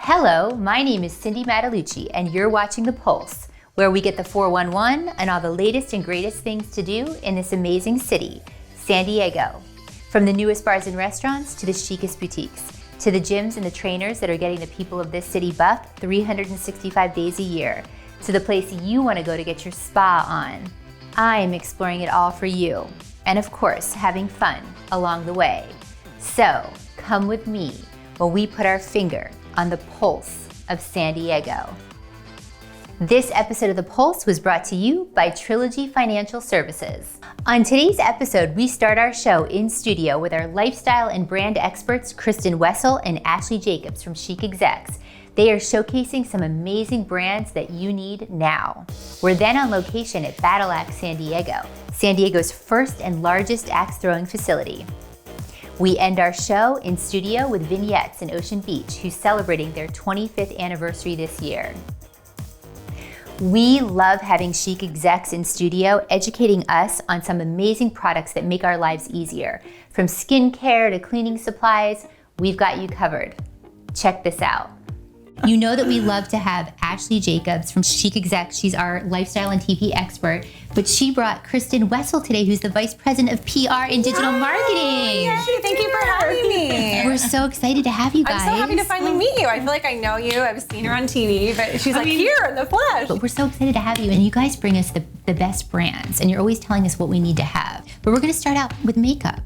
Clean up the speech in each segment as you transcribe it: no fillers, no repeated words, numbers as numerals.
Hello, my name is Cindy Matalucci, and you're watching The Pulse, where we get the 411 and all the latest and greatest things to do in this amazing city, San Diego. From the newest bars and restaurants to the chicest boutiques, to the gyms and the trainers that are getting the people of this city buff 365 days a year, to the place you want to go to get your spa on. I'm exploring it all for you, and of course, having fun along the way. So, come with me while we put our finger on the pulse of San Diego. This episode of The Pulse was brought to you by Trilogy Financial Services. On today's episode, we start our show in studio with our lifestyle and brand experts, Kristen, Wessel, and Ashley Jacobs from Chic Execs. They are showcasing some amazing brands that you need now. We're then on location at Battle Axe San Diego, San Diego's first and largest axe throwing facility. We end our show in studio with Vignettes in Ocean Beach, who's celebrating their 25th anniversary this year. We love having Chic Execs in studio, educating us on some amazing products that make our lives easier. From skincare to cleaning supplies, we've got you covered. Check this out. You know that we love to have Ashley Jacobs from Chic Execs. She's our lifestyle and TV expert, but she brought Kristen Wessel today, who's the Vice President of PR and Digital Marketing. Yay, thank you for having me. We're so excited to have you guys. I'm so happy to finally meet you. I feel like I know you. I've seen her on TV, but she's here in the flesh. But we're so excited to have you, and you guys bring us the best brands, and you're always telling us what we need to have. But we're gonna start out with makeup,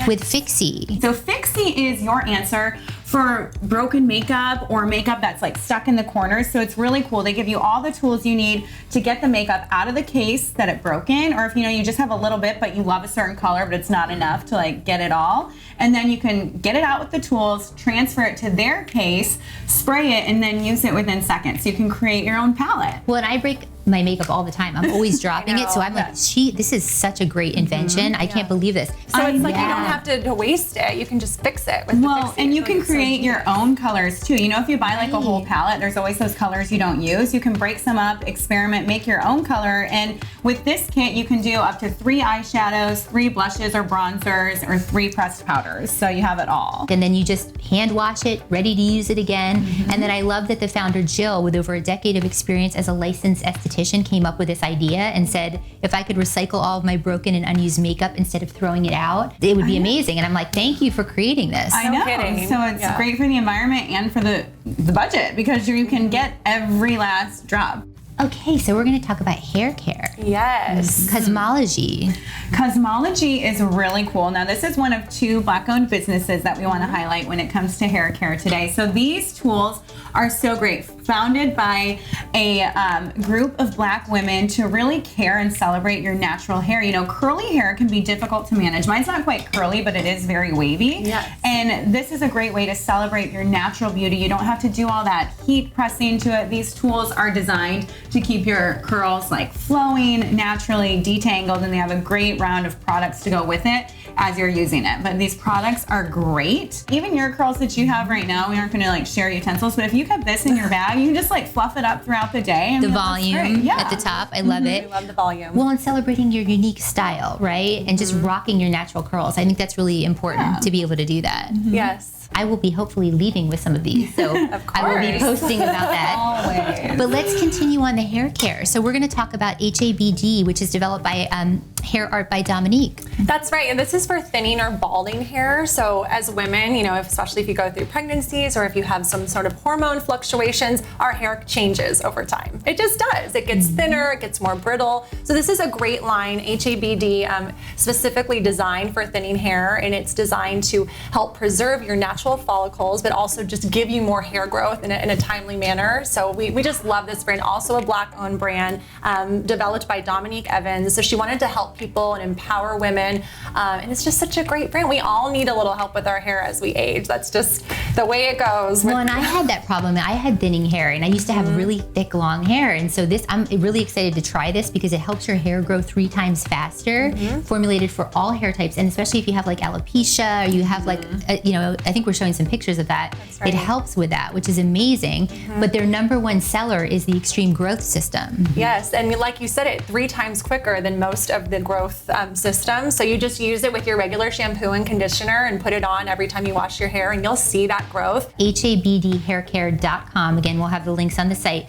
with Fixie. So Fixie is your answer for broken makeup or makeup that's like stuck in the corners. So it's really cool. They give you all the tools you need to get the makeup out of the case that it broke in, or if you just have a little bit but you love a certain color but it's not enough to like get it all. And then you can get it out with the tools, transfer it to their case, spray it, and then use it within seconds. So you can create your own palette. Well, and I break my makeup all the time. I'm always dropping it. So I'm like, this is such a great invention. I can't believe this. So it's like you don't have to waste it. You can just fix it with the Fixie. And you can create your own colors too. If you buy like a whole palette, there's always those colors you don't use. You can break some up, experiment, make your own color. And with this kit, you can do up to 3 eyeshadows, 3 blushes or bronzers, or 3 pressed powders. So you have it all. And then you just hand wash it, ready to use it again. And then I love that the founder, Jill, with over a decade of experience as a licensed esthetician, came up with this idea and said, if I could recycle all of my broken and unused makeup instead of throwing it out, it would be amazing. And I'm like, thank you for creating this. I know. Kidding. So it's great for the environment and for the budget, because you can get every last drop. Okay, so we're going to talk about hair care. Yes. Cosmology. Cosmology is really cool. Now, this is one of 2 Black-owned businesses that we want to highlight when it comes to hair care today. So these tools are so great. Founded by a group of Black women to really care and celebrate your natural hair. Curly hair can be difficult to manage. Mine's not quite curly, but it is very wavy. Yes. And this is a great way to celebrate your natural beauty. You don't have to do all that heat pressing to it. These tools are designed to keep your curls like flowing, naturally detangled, and they have a great round of products to go with it as you're using it. But these products are great. Even your curls that you have right now, we aren't gonna like share utensils, but if you kept this in your bag, you can just like fluff it up throughout the day. The volume at the top, I love it. I love the volume. Well, and celebrating your unique style, right? And just rocking your natural curls. I think that's really important to be able to do that. Yes. I will be hopefully leaving with some of these, so I will be posting about that. Always. But let's continue on the hair care. So we're going to talk about HABD, which is developed by Hair Art by Dominique. That's right, and this is for thinning or balding hair. So as women, especially if you go through pregnancies or if you have some sort of hormone fluctuations, our hair changes over time. It just does. It gets thinner, it gets more brittle. So this is a great line, HABD, specifically designed for thinning hair, and it's designed to help preserve your natural follicles, but also just give you more hair growth in a timely manner. So we just love this brand. Also a Black-owned brand, developed by Dominique Evans. So she wanted to help people and empower women, and it's just such a great brand. We all need a little help with our hair as we age. That's just the way it goes. Well, and I had that problem. I had thinning hair, and I used to have really thick, long hair. And so I'm really excited to try this because it helps your hair grow 3 times faster, formulated for all hair types, and especially if you have like alopecia or you have like, I think we're showing some pictures of that. Right. It helps with that, which is amazing. But their #1 seller is the Extreme Growth System. Yes, and like you said, it 3 times quicker than most of the growth systems. So you just use it with your regular shampoo and conditioner and put it on every time you wash your hair, and you'll see that that growth. habdhaircare.com. Again, we'll have the links on the site.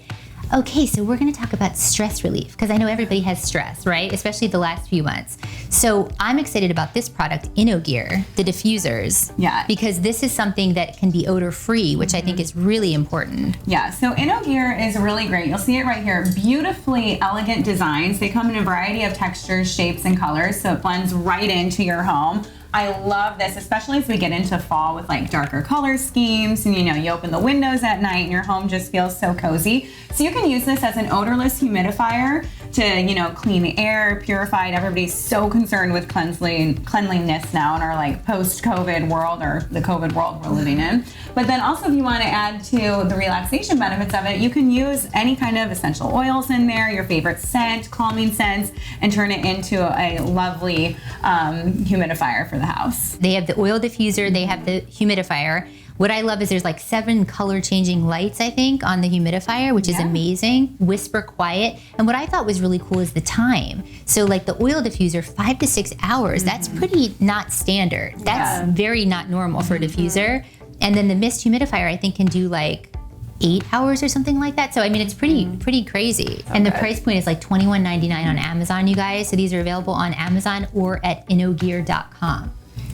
Okay, so we're going to talk about stress relief because I know everybody has stress, right? Especially the last few months. So I'm excited about this product, Innogear, the diffusers. Yeah. Because this is something that can be odor-free, which I think is really important. Yeah, so Innogear is really great. You'll see it right here. Beautifully elegant designs. They come in a variety of textures, shapes, and colors, so it blends right into your home. I love this, especially as we get into fall with like darker color schemes and you open the windows at night and your home just feels so cozy. So you can use this as an odorless humidifier to, clean the air, purify it. Everybody's so concerned with cleanliness now in our like post-COVID world or the COVID world we're living in. But then also if you want to add to the relaxation benefits of it, you can use any kind of essential oils in there, your favorite scent, calming scents, and turn it into a lovely humidifier for the house. They have the oil diffuser, they have the humidifier. What I love is there's like 7 color changing lights, I think, on the humidifier, which is amazing. Whisper quiet. And what I thought was really cool is the time. So like the oil diffuser, 5 to 6 hours, that's pretty not standard. That's very not normal for a diffuser. And then the mist humidifier, I think, can do like 8 hours or something like that. So I mean, it's pretty crazy. And the price point is like $21.99 on Amazon, you guys. So these are available on Amazon or at innogear.com.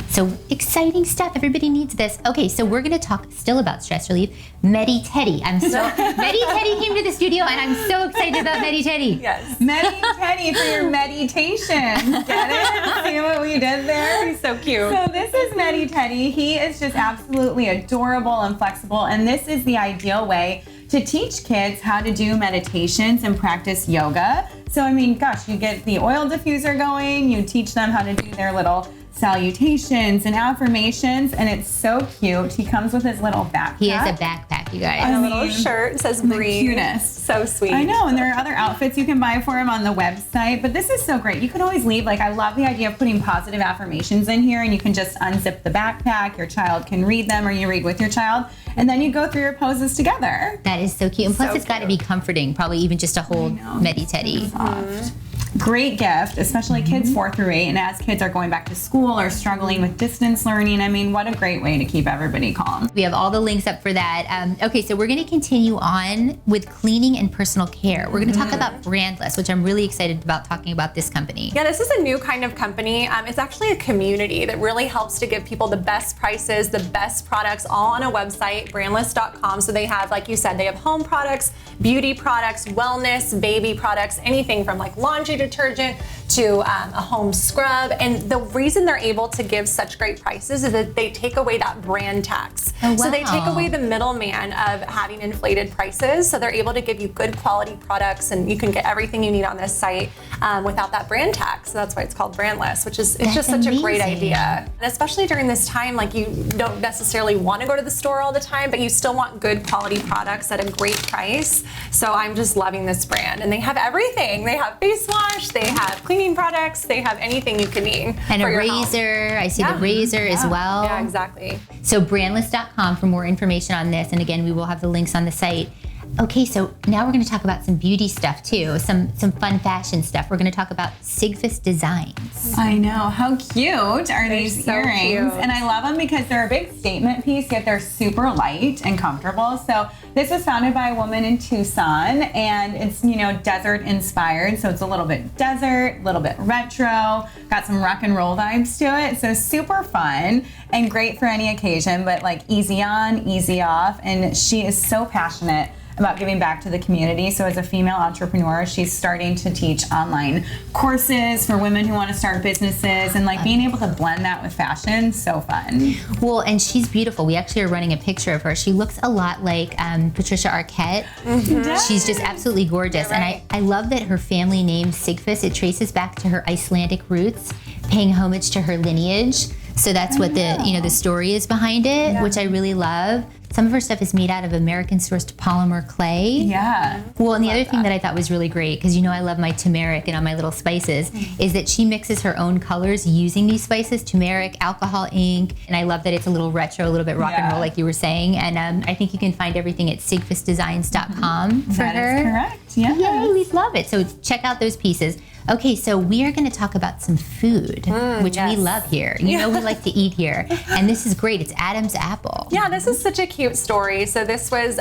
So exciting stuff. Everybody needs this. Okay, so we're going to talk still about stress relief. Medi Teddy. Medi Teddy came to the studio, and I'm so excited about Medi Teddy. Yes. Medi Teddy for your meditation. Get it? See what we did there? He's so cute. So this is Medi Teddy. He is just absolutely adorable and flexible, and this is the ideal way to teach kids how to do meditations and practice yoga. So I mean, gosh, you get the oil diffuser going, you teach them how to do their little salutations and affirmations, and it's so cute. He comes with his little backpack. He has a backpack, you guys. And a little shirt says breathe. Cutest. So sweet. I know, and there are other outfits you can buy for him on the website, but this is so great. You can always leave, I love the idea of putting positive affirmations in here, and you can just unzip the backpack, your child can read them, or you read with your child, and then you go through your poses together. That is so cute. And plus So it's got to be comforting, probably even just to hold Medi Teddy. Soft. Great gift, especially kids 4 through 8, and as kids are going back to school or struggling with distance learning, I mean, what a great way to keep everybody calm. We have all the links up for that. Okay, so we're going to continue on with cleaning and personal care. We're going to talk about Brandless, which I'm really excited about talking about this company. Yeah, this is a new kind of company. It's actually a community that really helps to give people the best prices, the best products, all on a website, brandless.com. So they have, like you said, they have home products, beauty products, wellness, baby products, anything from like laundry detergent to a home scrub. And the reason they're able to give such great prices is that they take away that brand tax. Oh, wow. So they take away the middleman of having inflated prices. So they're able to give you good quality products, and you can get everything you need on this site without that brand tax. So that's why it's called Brandless, which is it's just such a great idea. And especially during this time, like you don't necessarily want to go to the store all the time, but you still want good quality products at a great price. So I'm just loving this brand, and they have everything. They have face wash, they have cleaning products, they have anything you can need. And for a your razor. home. I see the razor as well. Yeah, exactly. So brandless.com for more information on this. And again, we will have the links on the site. Okay, so now we're going to talk about some beauty stuff too, some fun fashion stuff. We're going to talk about Sigfus Designs. I know, how cute are these so earrings? cute. And I love them because they're a big statement piece, yet they're super light and comfortable. So this was founded by a woman in Tucson, and it's, desert inspired. So it's a little bit desert, a little bit retro, got some rock and roll vibes to it. So super fun and great for any occasion, but like easy on, easy off. And she is so passionate about giving back to the community. So as a female entrepreneur, she's starting to teach online courses for women who want to start businesses, and like being able to blend that with fashion, so fun. Well, and she's beautiful. We actually are running a picture of her. She looks a lot like Patricia Arquette. She's just absolutely gorgeous. And I love that her family name Sigfus, it traces back to her Icelandic roots, paying homage to her lineage. So that's what the story is behind it, which I really love. Some of her stuff is made out of American-sourced polymer clay. Yeah. Well, and the other thing that I thought was really great, because I love my turmeric and all my little spices, is that she mixes her own colors using these spices, turmeric, alcohol ink, and I love that it's a little retro, a little bit rock and roll, like you were saying. And I think you can find everything at sigfusdesigns.com for her. That is correct. Yeah. Yay, we love it. So check out those pieces. Okay, so we are going to talk about some food, which we love here. You know, we like to eat here. And this is great. It's Adam's Apple. Yeah, this is such a cute story. So this was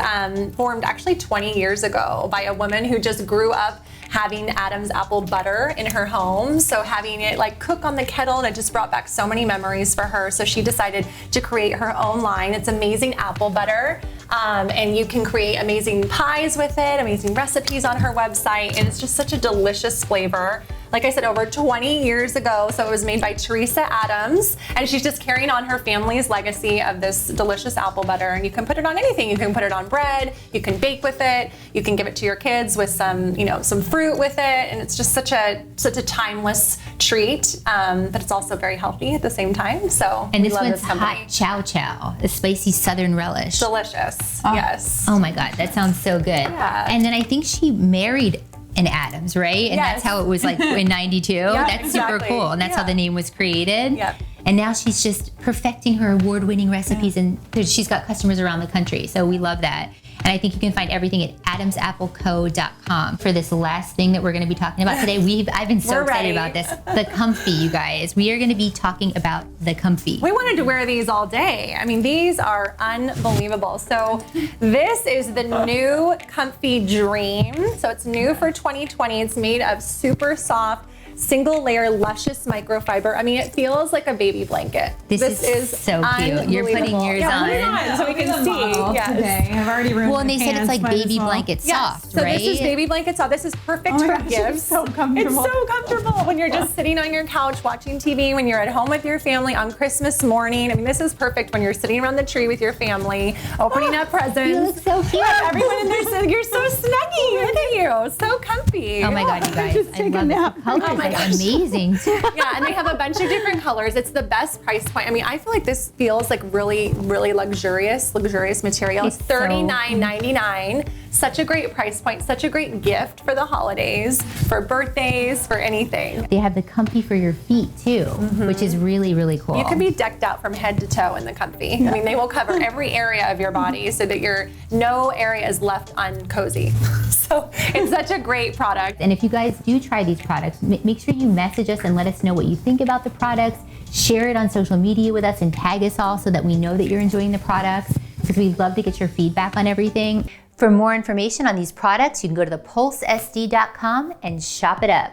formed actually 20 years ago by a woman who just grew up having Adam's apple butter in her home. So having it like cook on the kettle, and it just brought back so many memories for her. So she decided to create her own line. It's amazing apple butter. And you can create amazing pies with it, amazing recipes on her website. And it's just such a delicious flavor. Like I said, over 20 years ago, so it was made by Teresa Adams, and she's just carrying on her family's legacy of this delicious apple butter. And you can put it on anything. You can put it on bread, you can bake with it, you can give it to your kids with some, you know, some fruit with it, and it's just such a timeless treat, but it's also very healthy at the same time. So And we this love one's this company. hot chow chow, a spicy southern relish. Delicious, yes. Oh my God, that sounds so good. Yeah. And then I think she married an Adams, right? And Yes. that's how it was like in 92. That's super exactly. cool. And that's how the name was created. Yep. And now she's just perfecting her award-winning recipes, and she's got customers around the country. So we love that. And I think you can find everything at adamsappleco.com. For this last thing that we're going to be talking about today, I've been so We're excited ready. about this. The comfy, you guys. We are going to be talking about the comfy. We wanted to wear these all day. I mean, these are unbelievable. So this is the new Comfy Dream. So it's new for 2020. It's made of super soft, single layer, luscious microfiber. I mean, it feels like a baby blanket. This is so cute. You're putting unbelievable. yours Yeah, put it on. so we can see. Yes. Today. I've already ruined Well, and they said it's like baby blanket Yes. soft, So right? this is baby blanket soft. This is perfect Oh my for gosh, gifts. it's so comfortable. It's so comfortable when you're just sitting on your couch watching TV, when you're at home with your family on Christmas morning. I mean, this is perfect when you're sitting around the tree with your family, opening up presents. You look so cute. Everyone in there says, you're so snuggy. Look at you. So comfy. Oh my God, you guys. just I take a love nap. it. The colors Oh my are gosh. amazing. Yeah, and they have a bunch of different colors. It's the best price point. I mean, I feel like this feels like really, really luxurious material. It's It's so- $39.99. Such a great price point, such a great gift for the holidays, for birthdays, for anything. They have the comfy for your feet too, which is really, really cool. You can be decked out from head to toe in the Comfy. I mean, they will cover every area of your body so that no area is left uncozy. So it's such a great product. And if you guys do try these products, make sure you message us and let us know what you think about the products. Share it on social media with us and tag us all so that we know that you're enjoying the products, because we'd love to get your feedback on everything. For more information on these products, you can go to thepulsesd.com and shop it up.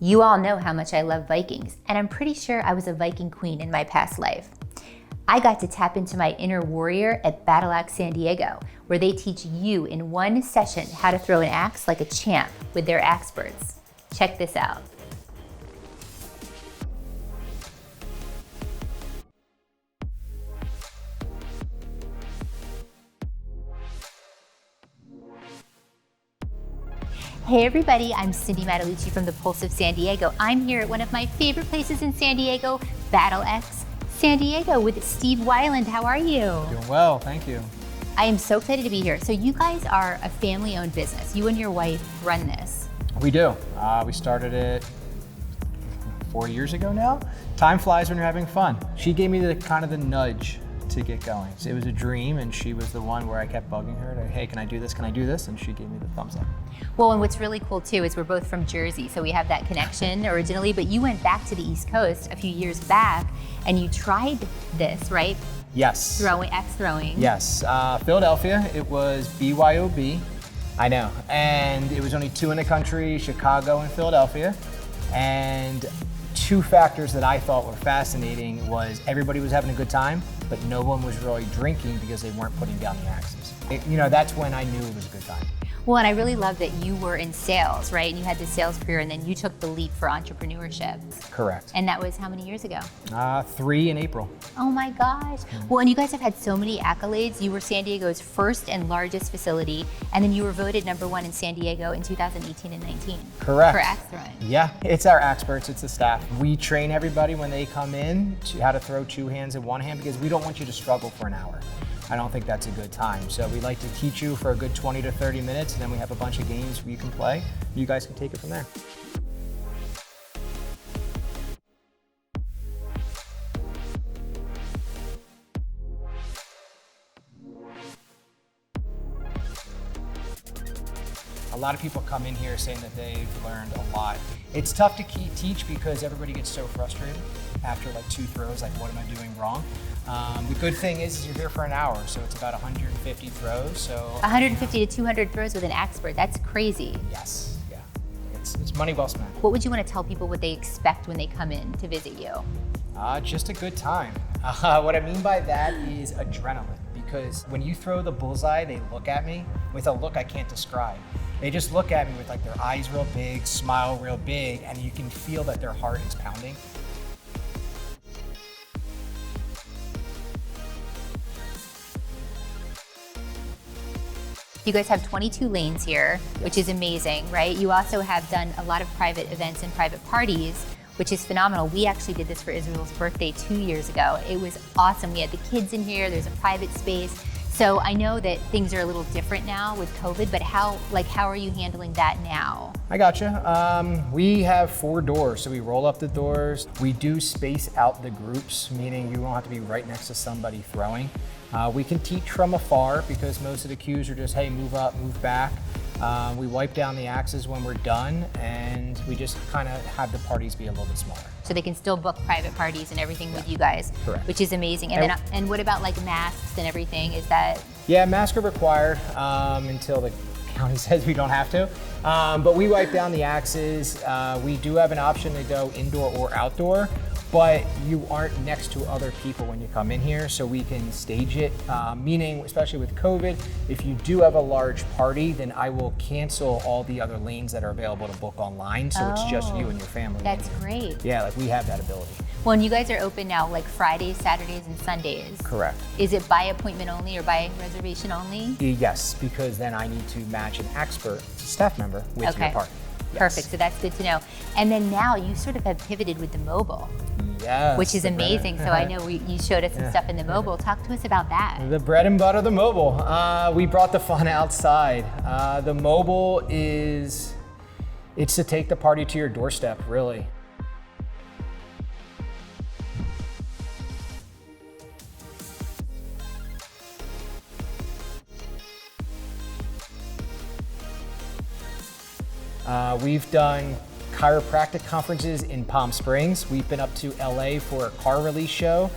You all know how much I love Vikings, and I'm pretty sure I was a Viking queen in my past life. I got to tap into my inner warrior at Battle Axe San Diego, where they teach you in one session how to throw an axe like a champ with their Axeperts. Check this out. Hey everybody, I'm Cindy Mattalucci from the Pulse of San Diego. I'm here at one of my favorite places in San Diego, Battle Axe San Diego, with Steve Weiland. How are you? Doing well, thank you. I am so excited to be here. So you guys are a family-owned business. You and your wife run this. We do. We started it 4 years ago now. Time flies when you're having fun. She gave me the kind of the nudge to get going. So it was a dream, and she was the one where I kept bugging her to, hey, can I do this? Can I do this? And she gave me the thumbs up. Well, and what's really cool too is we're both from Jersey, so we have that connection originally, but you went back to the East Coast a few years back and you tried this, right? Yes. Axe throwing. Yes. Philadelphia, it was BYOB. I know. And it was only 2 in the country, Chicago and Philadelphia. And 2 factors that I thought were fascinating was everybody was having a good time, but no one was really drinking because they weren't putting down the axes. That's when I knew it was a good time. Well, and I really love that you were in sales, right? And you had the sales career, and then you took the leap for entrepreneurship. Correct. And that was how many years ago? 3 in April. Oh my gosh. Well, and you guys have had so many accolades. You were San Diego's first and largest facility, and then you were voted #1 in San Diego in 2018 and 19. Correct. For axe throwing. Yeah, it's our Axeperts, it's the staff. We train everybody when they come in to how to throw 2 hands in 1 hand because we don't want you to struggle for an hour. I don't think that's a good time. So we like to teach you for a good 20 to 30 minutes, and then we have a bunch of games you can play. You guys can take it from there. A lot of people come in here saying that they've learned a lot. It's tough to teach because everybody gets so frustrated after like 2 throws, like what am I doing wrong? The good thing is you're here for an hour, so it's about 150 throws. So 150 to 200 throws with an Axepert, that's crazy. Yes, yeah, it's money well spent. What would you want to tell people what they expect when they come in to visit you? Just a good time. What I mean by that is adrenaline, because when you throw the bullseye, they look at me with a look I can't describe. They just look at me with like their eyes real big, smile real big, and you can feel that their heart is pounding. You guys have 22 lanes here, which is amazing, right? You also have done a lot of private events and private parties, which is phenomenal. We actually did this for Israel's birthday 2 years ago. It was awesome. We had the kids in here, there's a private space. So I know that things are a little different now with COVID, but how are you handling that now? I gotcha. We have 4 doors, so we roll up the doors. We do space out the groups, meaning you don't have to be right next to somebody throwing. We can teach from afar because most of the cues are just, hey, move up, move back. We wipe down the axes when we're done, and we just kind of have the parties be a little bit smaller. So they can still book private parties and everything with you guys, correct. Which is amazing. And what about like masks and everything? Is that? Yeah, masks are required until the county says we don't have to. But we wipe down the axes. We do have an option to go indoor or outdoor, but you aren't next to other people when you come in here, so we can stage it. Meaning, especially with COVID, if you do have a large party, then I will cancel all the other lanes that are available to book online, so it's just you and your family. That's great. Yeah, like we have that ability. Well, and you guys are open now like Fridays, Saturdays, and Sundays. Correct. Is it by appointment only or by reservation only? Yes, because then I need to match an Axepert staff member with your party. Yes. Perfect, so that's good to know. And then now you sort of have pivoted with the mobile. Yes. Which is amazing. So I know you showed us some stuff in the mobile. Talk to us about that. The bread and butter of the mobile. We brought the fun outside. The mobile it's to take the party to your doorstep, really. We've done chiropractic conferences in Palm Springs. We've been up to LA for a car release show.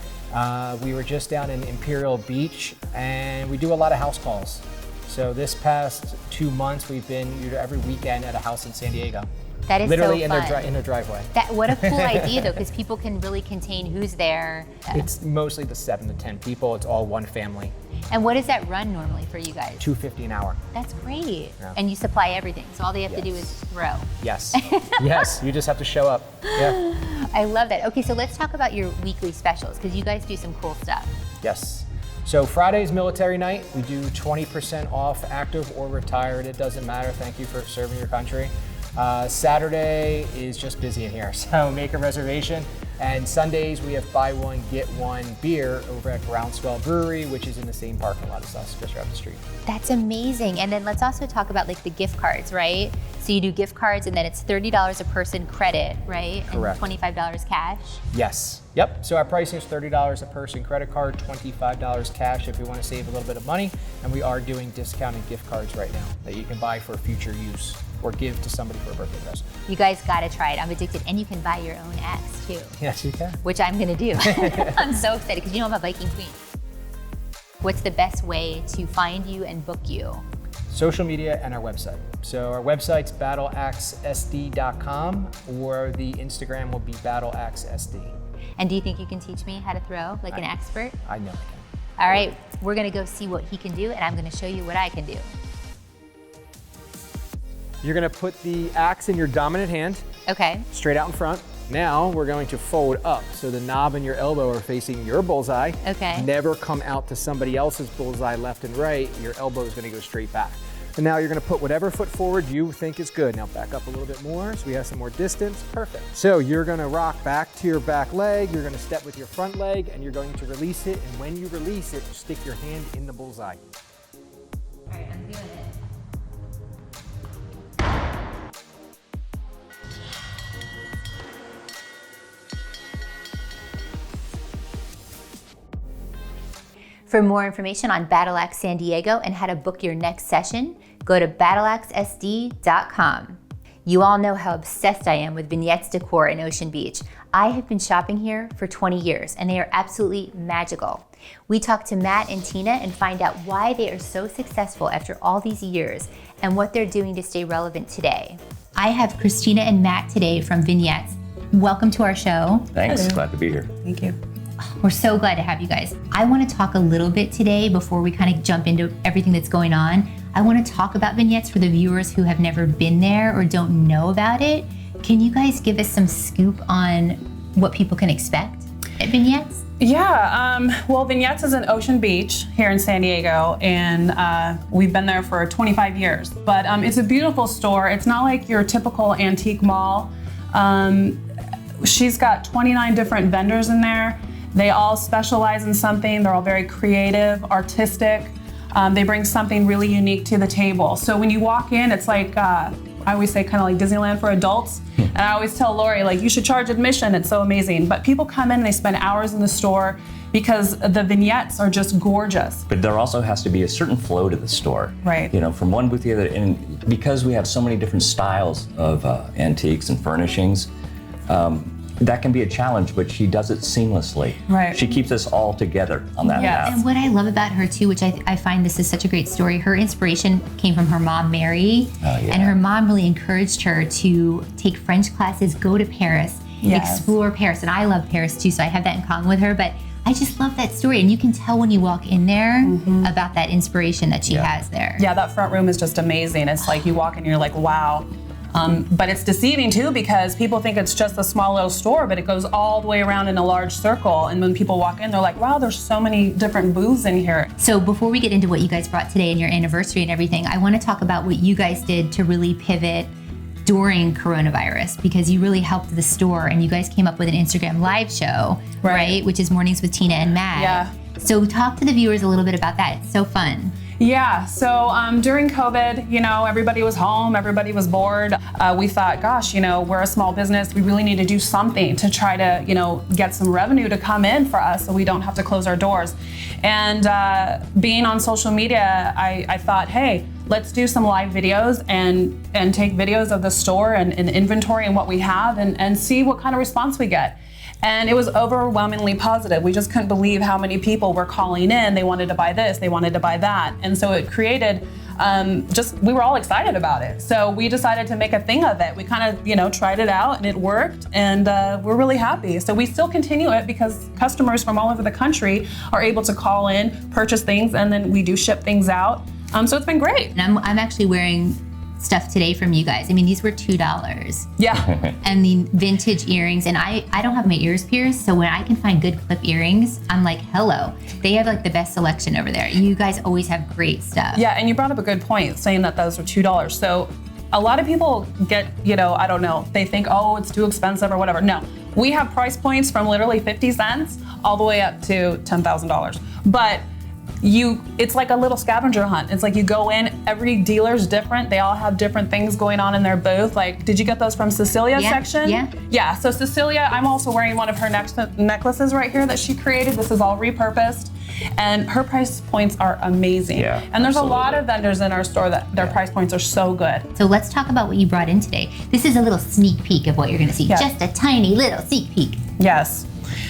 We were just down in Imperial Beach, and we do a lot of house calls. So this past 2 months, we've been every weekend at a house in San Diego. That is literally so fun. in their driveway. What a cool idea though, because people can really contain who's there. It's mostly the 7 to 10 people. It's all one family. And what does that run normally for you guys? $250 an hour. That's great. Yeah. And you supply everything, so all they have to do is throw. Yes. Yes, you just have to show up. Yeah. I love that. Okay, so let's talk about your weekly specials, because you guys do some cool stuff. Yes. So Friday's military night. We do 20% off active or retired. It doesn't matter. Thank you for serving your country. Saturday is just busy in here, so make a reservation. And Sundays we have buy one, get one beer over at Groundswell Brewery, which is in the same parking lot as us, just right up the street. That's amazing. And then let's also talk about like the gift cards, right? So you do gift cards, and then it's $30 a person credit, right? Correct. And $25 cash? Yes. Yep. So our pricing is $30 a person credit card, $25 cash if you want to save a little bit of money. And we are doing discounted gift cards right now that you can buy for future use or give to somebody for a birthday present. You guys gotta try it. I'm addicted. And you can buy your own axe too. Yes, you can. Which I'm gonna do. I'm so excited because you know I'm a Viking queen. What's the best way to find you and book you? Social media and our website. So our website's battleaxesd.com, or the Instagram will be battleaxesd. And do you think you can teach me how to throw like an Axepert? I know I can. All right, we're gonna go see what he can do, and I'm gonna show you what I can do. You're gonna put the axe in your dominant hand, Okay. straight out in front. Now we're going to fold up, so the knob and your elbow are facing your bullseye. Okay. Never come out to somebody else's bullseye left and right. Your elbow is gonna go straight back. And now you're gonna put whatever foot forward you think is good. Now back up a little bit more so we have some more distance. Perfect. So you're gonna rock back to your back leg, you're gonna step with your front leg, and you're going to release it. And when you release it, stick your hand in the bullseye. All right, I'm doing it. For more information on Battle Axe San Diego and how to book your next session, go to battleaxesd.com. You all know how obsessed I am with Vignettes decor in Ocean Beach. I have been shopping here for 20 years and they are absolutely magical. We talk to Matt and Tina and find out why they are so successful after all these years and what they're doing to stay relevant today. I have Christina and Matt today from Vignettes. Welcome to our show. Thanks, Hello. glad to be here. Thank you. We're so glad to have you guys. I want to talk a little bit today before we kind of jump into everything that's going on. I want to talk about Vignettes for the viewers who have never been there or don't know about it. Can you guys give us some scoop on what people can expect at Vignettes? Yeah, well, Vignettes is in Ocean Beach here in San Diego, and we've been there for 25 years. But it's a beautiful store. It's not like your typical antique mall. She's got 29 different vendors in there. They all specialize in something. They're all very creative, artistic. They bring something really unique to the table. So when you walk in, it's like, I always say kind of like Disneyland for adults. And I always tell Lori, like, you should charge admission. It's so amazing. But people come in and they spend hours in the store because the vignettes are just gorgeous. But there also has to be a certain flow to the store. Right. You know, from one booth to the other. And because we have so many different styles of antiques and furnishings, that can be a challenge, but she does it seamlessly. Right. She keeps us all together on that Yes. path. And what I love about her too, which I find this is such a great story, her inspiration came from her mom, Mary. Oh, yeah. And her mom really encouraged her to take French classes, go to Paris, Yes. explore Paris. And I love Paris too, so I have that in common with her. But I just love that story. And you can tell when you walk in there about that inspiration that she has there. Yeah, that front room is just amazing. It's like you walk in and you're like, wow. But it's deceiving too because people think it's just a small little store, but it goes all the way around in a large circle. And when people walk in, they're like, wow, there's so many different booths in here. So before we get into what you guys brought today and your anniversary and everything, I want to talk about what you guys did to really pivot during coronavirus, because you really helped the store and you guys came up with an Instagram live show, right? Which is Mornings with Tina and Matt. Yeah. So talk to the viewers a little bit about that. It's so fun. Yeah, so during COVID, you know, everybody was home, everybody was bored. We thought, gosh, you know, we're a small business. We really need to do something to try to, you know, get some revenue to come in for us so we don't have to close our doors. And being on social media, I thought, hey, let's do some live videos and take videos of the store and inventory and what we have and see what kind of response we get. And it was overwhelmingly positive. We just couldn't believe how many people were calling in. They wanted to buy this, they wanted to buy that. And so it created, we were all excited about it. So we decided to make a thing of it. We kind of, you know, tried it out and it worked and we're really happy. So we still continue it because customers from all over the country are able to call in, purchase things, and then we do ship things out. So it's been great. And I'm actually wearing stuff today from you guys. I mean, these were $2. Yeah. And the vintage earrings, and I don't have my ears pierced, so when I can find good clip earrings, I'm like, hello. They have like the best selection over there. You guys always have great stuff. Yeah, and you brought up a good point saying that those are $2. So a lot of people get, you know, I don't know, they think, oh, it's too expensive or whatever. No, we have price points from literally 50 cents all the way up to $10,000. But it's like a little scavenger hunt. It's like you go in, every dealer's different. They all have different things going on in their booth. Like, did you get those from Cecilia's section? Yeah. Yeah, so Cecilia, I'm also wearing one of her necklaces right here that she created. This is all repurposed. And her price points are amazing. Yeah, and there's absolutely. a lot of vendors in our store that their price points are so good. So let's talk about what you brought in today. This is a little sneak peek of what you're gonna see. Yeah. Just a tiny little sneak peek. Yes.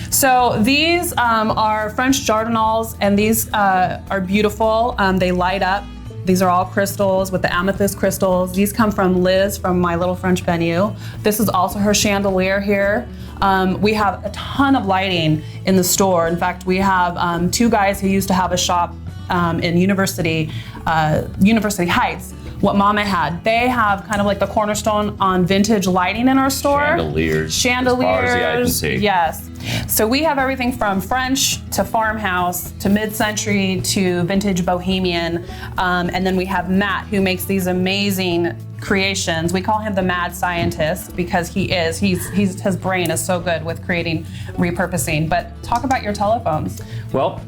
So these are French jardinals, and these are beautiful. They light up. These are all crystals with the amethyst crystals. These come from Liz from My Little French Venue. This is also her chandelier here. We have a ton of lighting in the store. In fact, we have two guys who used to have a shop in University Heights. What Mama had. They have kind of like the cornerstone on vintage lighting in our store. Chandeliers, as far as the eye can see. Yes. So we have everything from French to farmhouse to mid-century to vintage bohemian. And then we have Matt, who makes these amazing creations. We call him the mad scientist because his brain is so good with creating repurposing. But talk about your telephones. Well,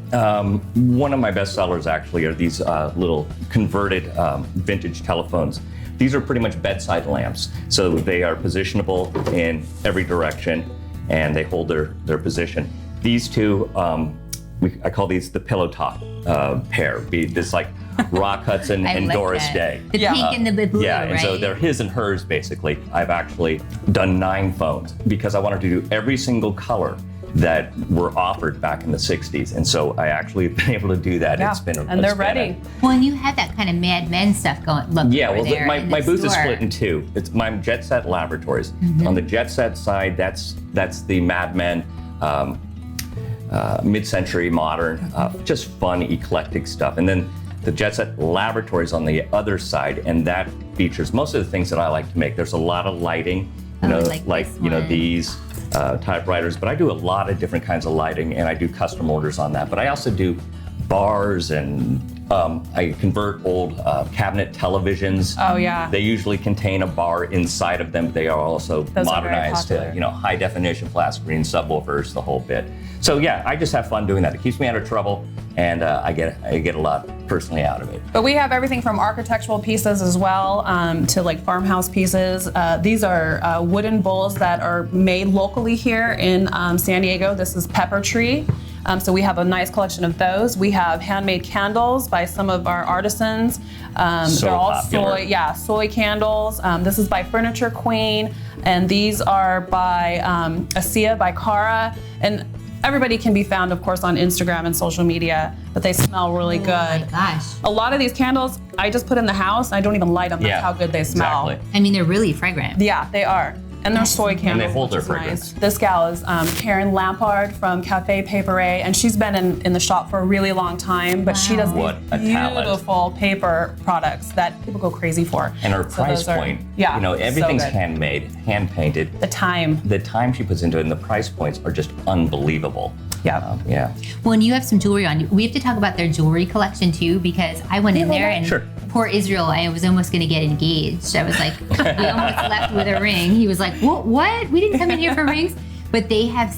one of my best sellers actually are these little converted vintage telephones. These are pretty much bedside lamps. So they are positionable in every direction and they hold their position. These two I call these the pillow top pair. This like Rock Hudson I and like Doris that. Day. The pink and the blue, Yeah, and so right? they're his and hers basically. I've actually done 9 phones because I wanted to do every single color that were offered back in the 60s. And so I actually have been able to do that. Yeah, It's been and they're ready. Well, and you have that kind of Mad Men stuff going. Look, Yeah, over well, there my in the booth is store. split in 2. It's my Jet Set Laboratories. Mm-hmm. On the Jet Set side, that's the Mad Men, mid-century modern, just fun, eclectic stuff. And then the Jet Set Laboratories on the other side, and that features most of the things that I like to make. There's a lot of lighting, like this one. these typewriters, but I do a lot of different kinds of lighting, and I do custom orders on that. But I also do bars, and I convert old cabinet televisions. Oh, yeah. They usually contain a bar inside of them. They are also Those are very modernized to, popular. high definition flat screen subwoofers, the whole bit. So yeah, I just have fun doing that. It keeps me out of trouble, and I get a lot personally out of it. But we have everything from architectural pieces as well to like farmhouse pieces. These are wooden bowls that are made locally here in San Diego. This is Pepper Tree. So we have a nice collection of those. We have handmade candles by some of our artisans. So they're all popular. soy candles. This is by Furniture Queen, and these are by Asia by Cara. And everybody can be found, of course, on Instagram and social media, but they smell really good. Oh my gosh. A lot of these candles, I just put in the house. I don't even light them. That's Yeah, how good they smell. exactly. I mean, they're really fragrant. Yeah, they are. And they're soy candles, hold which their is fragrance. nice. This gal is Karen Lampard from Cafe Paper, and she's been in the shop for a really long time, but she does What a these talent. beautiful paper products that people go crazy for. And her So price those are- point, yeah, everything's so good. handmade, hand painted. The time. The time she puts into it and the price points are just unbelievable. Yeah. Yeah. Well, and you have some jewelry on. We have to talk about their jewelry collection too, because I went in there and Sure. poor Israel, I was almost going to get engaged. I was like, we almost left with a ring. He was like, what? We didn't come in here for rings. But they have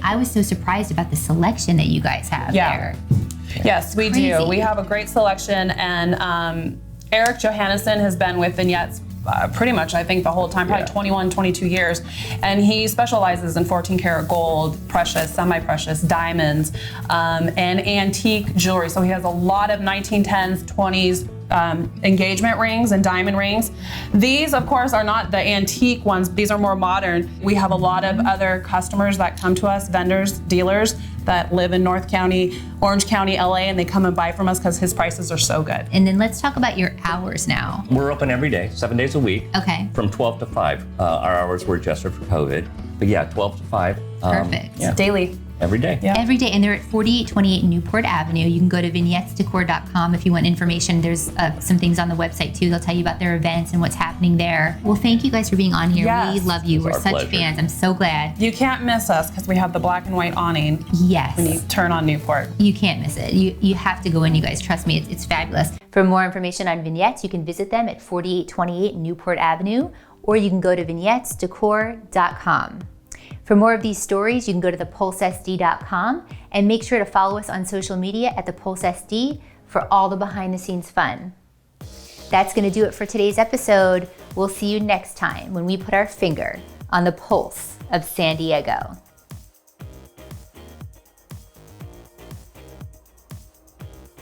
I was so surprised about the selection that you guys have Yeah. there. Yes, we Crazy. do. We have a great selection, and Eric Johannesson has been with Vignettes pretty much, I think, the whole time, probably Yeah. 21, 22 years. And he specializes in 14 karat gold, precious, semi-precious, diamonds, and antique jewelry. So he has a lot of 1910s, 20s, engagement rings and diamond rings. These, of course, are not the antique ones. These are more modern. We have a lot of other customers that come to us, vendors, dealers, that live in North County, Orange County, LA, and they come and buy from us because his prices are so good. And then let's talk about your hours now. We're open every day, 7 days a week. Okay. From 12 to 5. Our hours were adjusted for COVID. But yeah, 12 to 5. Perfect. Yeah, Daily. every day. Yeah. Every day, and they're at 4828 Newport Avenue. You can go to vignettesdecor.com if you want information. There's some things on the website too. They'll tell you about their events and what's happening there. Well, thank you guys for being on here. Yes. We love you. It's We're our such pleasure. fans. I'm so glad. You can't miss us because we have the black and white awning Yes. when you turn on Newport. You can't miss it. You have to go in, you guys. Trust me, it's fabulous. For more information on vignettes, you can visit them at 4828 Newport Avenue, or you can go to vignettesdecor.com. For more of these stories, you can go to thepulsesd.com and make sure to follow us on social media at thepulsesd for all the behind the scenes fun. That's going to do it for today's episode. We'll see you next time when we put our finger on the pulse of San Diego.